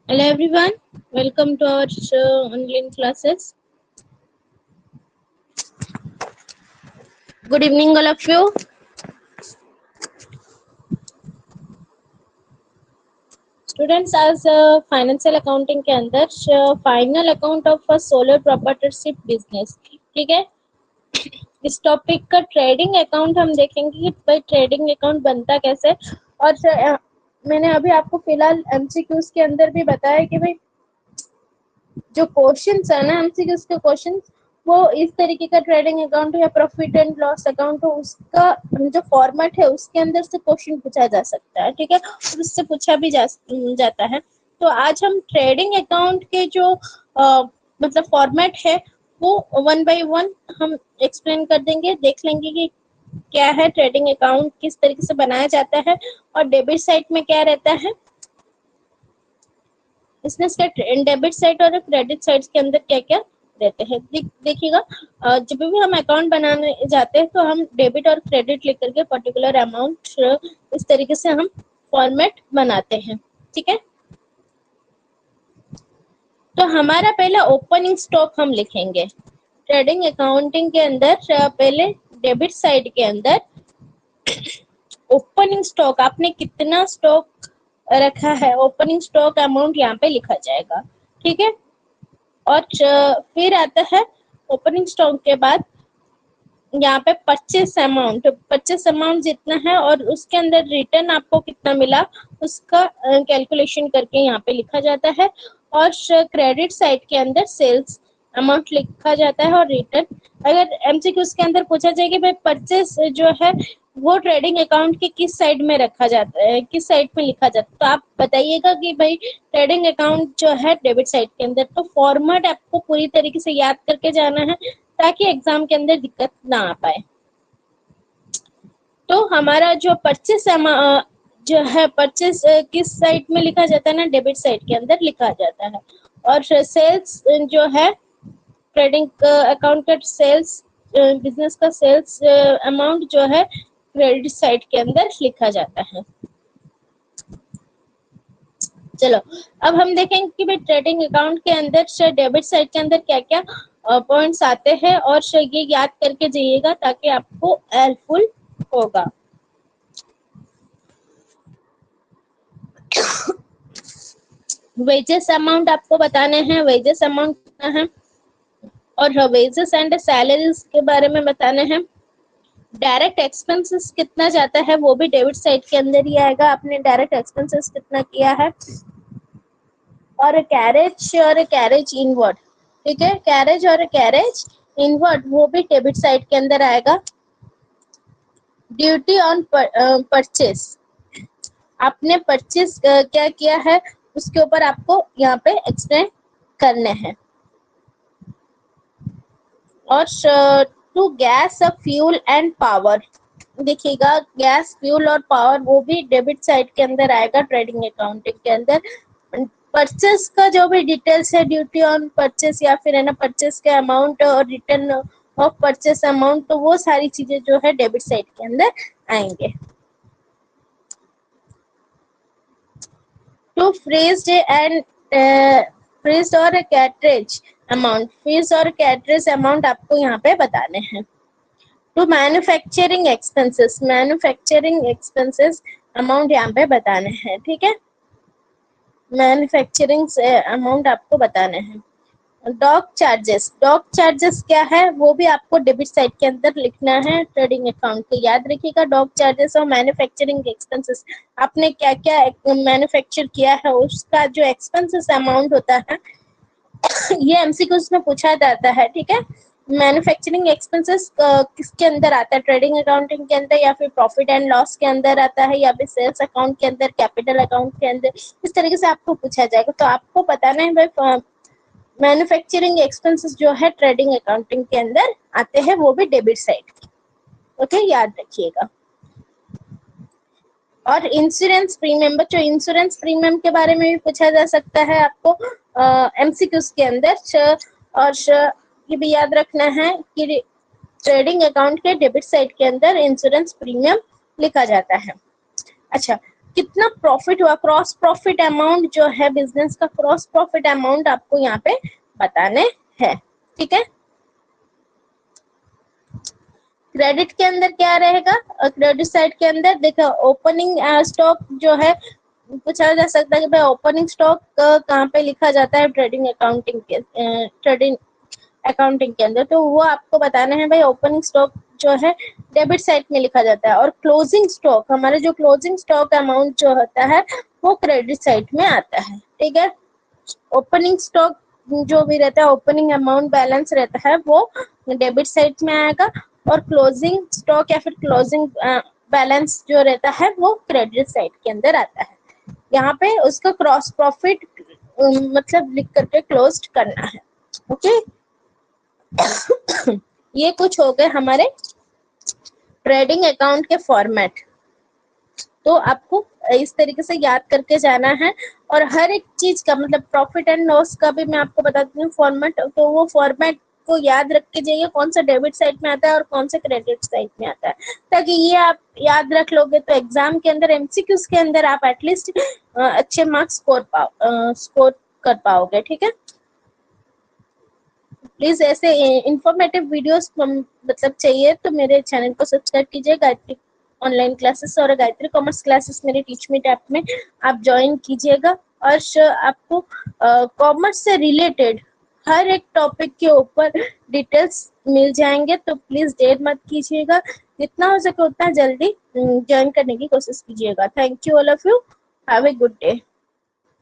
Hello everyone, welcome to our online classes. Good evening all of you. Students, as financial accounting के अंदर final account of a solar proprietorship business, ठीक है। इस topic का trading account हम देखेंगे कि भाई ट्रेडिंग अकाउंट बनता कैसे। और मैंने अभी आपको फिलहाल एमसीक्यूज के अंदर भी बताया कि भाई जो क्वेश्चंस है ना एमसीक्यूज के क्वेश्चंस, वो इस तरीके का ट्रेडिंग अकाउंट या प्रॉफिट एंड लॉस अकाउंट हो, उसका जो फॉर्मेट है उसके अंदर से क्वेश्चन पूछा जा सकता है, ठीक है, और उससे पूछा भी जाता है। तो आज हम ट्रेडिंग अकाउंट के जो मतलब फॉर्मेट है वो वन बाय वन हम एक्सप्लेन कर देंगे, देख लेंगे कि क्या है ट्रेडिंग अकाउंट, किस तरीके से बनाया जाता है और डेबिट साइड में क्या रहता है, बिजनेस का डेबिट साइड और क्रेडिट साइड के अंदर क्या क्या रहते हैं। देखिएगा, जब भी हम अकाउंट बनाने जाते हैं तो हम डेबिट और क्रेडिट लिख करके पर्टिकुलर अमाउंट इस तरीके से हम फॉर्मेट बनाते हैं, ठीक है। तो हमारा पहला ओपनिंग स्टॉक हम लिखेंगे ट्रेडिंग अकाउंटिंग के अंदर। पहले डेबिट साइड के अंदर ओपनिंग स्टॉक, आपने कितना स्टॉक रखा है, ओपनिंग स्टॉक अमाउंट यहाँ पे लिखा जाएगा, ठीक है। और फिर आता है ओपनिंग स्टॉक के बाद यहाँ पे परचेस अमाउंट जितना है और उसके अंदर रिटर्न आपको कितना मिला उसका कैलकुलेशन करके यहाँ पे लिखा जाता है। और क्रेडिट साइड के अंदर सेल्स अमाउंट लिखा जाता है और रिटर्न। अगर एमसीक्यू के अंदर पूछा जाए कि भाई परचेस जो है वो ट्रेडिंग अकाउंट के किस साइड में रखा जाता है, किस साइड में लिखा जाता है, तो आप बताइएगा कि भाई ट्रेडिंग अकाउंट जो है डेबिट साइड के अंदर। तो फॉर्मेट आपको पूरी तरीके से याद करके जाना है ताकि एग्जाम के अंदर दिक्कत ना आ पाए। तो हमारा जो परचेस जो है परचेस किस साइड में लिखा जाता है ना, डेबिट साइड के अंदर लिखा जाता है। और सेल्स जो है ट्रेडिंग अकाउंट का सेल्स, बिजनेस का सेल्स अमाउंट जो है क्रेडिट साइड के अंदर लिखा जाता है। चलो अब हम देखेंगे कि भाई ट्रेडिंग अकाउंट के अंदर डेबिट साइड के अंदर क्या क्या पॉइंट्स आते हैं और ये याद करके जाइएगा ताकि आपको हेल्पफुल होगा। वेजेस अमाउंट आपको बताने हैं, वेजेस अमाउंट कितना है, और वेजेस एंड सैलरीज के बारे में बताने हैं। डायरेक्ट एक्सपेंसेस कितना जाता है वो भी डेबिट साइड के अंदर ही आएगा, आपने डायरेक्ट एक्सपेंसेस कितना किया है। और कैरेज इनवर्ड, ठीक है, कैरेज और कैरेज इनवर्ड वो भी डेबिट साइड के अंदर आएगा। ड्यूटी ऑन परचेस, आपने परचेस क्या किया है उसके ऊपर आपको यहाँ पे एक्सप्लेन करने हैं। और to gas, fuel and power, देखिएगा गैस, फ्यूल और पावर वो भी डेबिट साइड के अंदर आएगा ट्रेडिंग अकाउंटिंग के अंदर। परचेस का जो भी डिटेल्स है, ड्यूटी ऑन परचेस या फिर है ना परचेस के अमाउंट और रिटर्न ऑफ परचेस अमाउंट, तो वो सारी चीजें जो है डेबिट साइड के अंदर आएंगे। टू फ्रीज्ड एंड फ्रीज्ड और कैटरेज अमाउंट, फ्रीज और कैटरेज अमाउंट आपको यहाँ पे बताने हैं। टू मैन्युफैक्चरिंग एक्सपेंसेस अमाउंट यहाँ पे बताने हैं, ठीक है, मैन्युफैक्चरिंग अमाउंट आपको बताने हैं। डॉक चार्जेस क्या है वो भी आपको डेबिट साइड के अंदर लिखना है ट्रेडिंग अकाउंट को, याद रखिएगा। डॉक चार्जेस और मैन्युफैक्चरिंग एक्सपेंसेस, आपने क्या क्या मैन्युफैक्चर किया है उसका जो एक्सपेंसेस अमाउंट होता है ये एमसीक्यूज में पूछा जाता है, ठीक है। मैन्युफैक्चरिंग एक्सपेंसेस किसके अंदर आता है, ट्रेडिंग अकाउंटिंग के अंदर या फिर प्रॉफिट एंड लॉस के अंदर आता है या फिर सेल्स अकाउंट के अंदर, कैपिटल अकाउंट के अंदर, इस तरीके से आपको पूछा जाएगा। तो आपको बताना है भाई मैन्युफैक्चरिंग एक्सपेंसेस जो है ट्रेडिंग अकाउंटिंग के अंदर आते हैं, वो भी डेबिट साइड, ओके, याद रखिएगा। और इंश्योरेंस प्रीमियम, बच्चों इंश्योरेंस प्रीमियम के बारे में भी पूछा जा सकता है आपको एमसीक्यूज के अंदर। और ये भी याद रखना है कि ट्रेडिंग अकाउंट के डेबिट साइड के अंदर इंश्योरेंस प्रीमियम लिखा जाता है। अच्छा, कितना प्रॉफिट हुआ, क्रॉस प्रॉफिट अमाउंट जो है, बिजनेस का क्रॉस प्रॉफिट अमाउंट आपको यहाँ पे बताने हैं, ठीक है। क्रेडिट के अंदर क्या रहेगा, क्रेडिट साइड के अंदर देखो ओपनिंग स्टॉक जो है, पूछा जा सकता है कि भाई ओपनिंग स्टॉक कहाँ पे लिखा जाता है ट्रेडिंग अकाउंटिंग के अंदर, तो वो आपको बताना है भाई। ओपनिंग स्टॉक जो है डेबिट साइड में लिखा जाता है, और क्लोजिंग स्टॉक, हमारे जो क्लोजिंग स्टॉक अमाउंट जो होता है वो क्रेडिट साइड में आता है, ठीक है। ओपनिंग स्टॉक जो भी रहता है, ओपनिंग अमाउंट बैलेंस रहता है, वो डेबिट साइड में आएगा, और क्लोजिंग स्टॉक या फिर क्लोजिंग बैलेंस जो रहता है वो क्रेडिट साइड के अंदर आता है। यहाँ पे उसका क्रॉस प्रॉफिट मतलब लिख करके क्लोज करना है, ओके। ये कुछ हो गए हमारे ट्रेडिंग अकाउंट के फॉर्मेट। तो आपको इस तरीके से याद करके जाना है, और हर एक चीज का मतलब प्रॉफिट एंड लॉस का भी मैं आपको बताती हूँ फॉर्मेट, तो वो फॉर्मेट को याद रख के जाइए कौन सा डेबिट साइड में आता है और कौन सा क्रेडिट साइड में आता है, ताकि ये आप याद रख लोगे तो एग्जाम के अंदर एमसीक्यूज के अंदर आप एटलीस्ट अच्छे मार्क्स स्कोर कर पाओगे, ठीक है। प्लीज ऐसे इंफॉर्मेटिव वीडियोस मतलब चाहिए तो मेरे चैनल को सब्सक्राइब कीजिए, गायत्री ऑनलाइन क्लासेस और गायत्री कॉमर्स क्लासेस मेरे टीच मी ऐप में आप ज्वाइन कीजिएगा। और आपको कॉमर्स से रिलेटेड हर एक टॉपिक के ऊपर डिटेल्स मिल जाएंगे, तो प्लीज देर मत कीजिएगा, जितना हो सके उतना जल्दी ज्वाइन करने की कोशिश कीजिएगा। Thank you all of you, have a good day.